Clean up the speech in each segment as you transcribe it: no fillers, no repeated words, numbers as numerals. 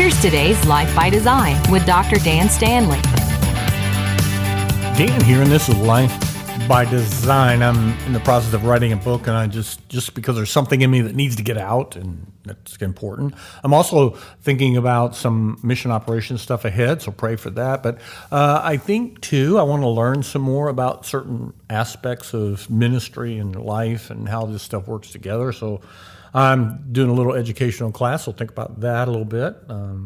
Here's today's Life by Design with Dr. Dan Stanley. Dan here, and this is Life by Design. I'm in the process of writing a book, and I just because there's something in me that needs to get out, and that's important. I'm also thinking about some mission operations stuff ahead, so pray for that. But I think, too, I want to learn some more about certain aspects of ministry and life and how this stuff works together. So I'm doing a little educational class, so think about that a little bit,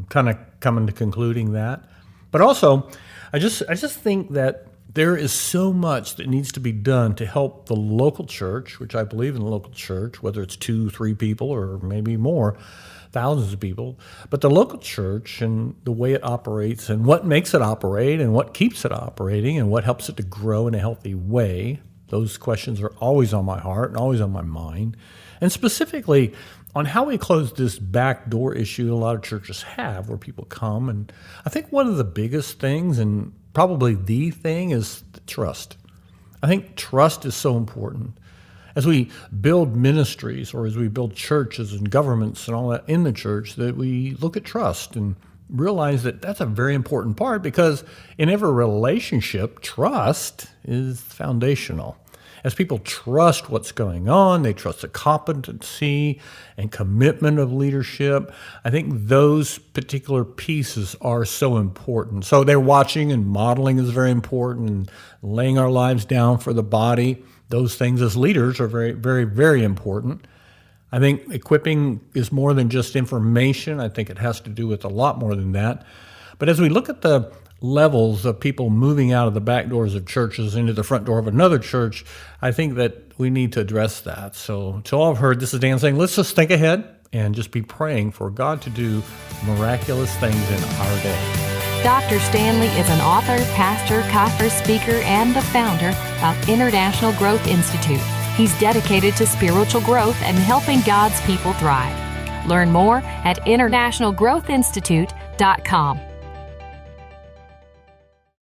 kind of coming to concluding that. But also, I just think that there is so much that needs to be done to help the local church, which I believe in the local church, whether it's 2, 3 people or maybe more, thousands of people. But the local church and the way it operates and what makes it operate and what keeps it operating and what helps it to grow in a healthy way, those questions are always on my heart and always on my mind. And specifically on how we close this backdoor issue a lot of churches have where people come. And I think one of the biggest things, and probably the thing, is the trust. I think trust is so important. As we build ministries or as we build churches and governments and all that in the church, that we look at trust and realize that that's a very important part, because in every relationship, trust is foundational. As people trust what's going on, they trust the competency and commitment of leadership. I think those particular pieces are so important. So they're watching, and modeling is very important, and laying our lives down for the body. Those things as leaders are very, very, very important. I think equipping is more than just information. I think it has to do with a lot more than that. But as we look at the levels of people moving out of the back doors of churches into the front door of another church, I think that we need to address that. So to all I've heard, this is Dan saying, let's just think ahead and just be praying for God to do miraculous things in our day. Dr. Stanley is an author, pastor, conference speaker, and the founder of International Growth Institute. He's dedicated to spiritual growth and helping God's people thrive. Learn more at internationalgrowthinstitute.com.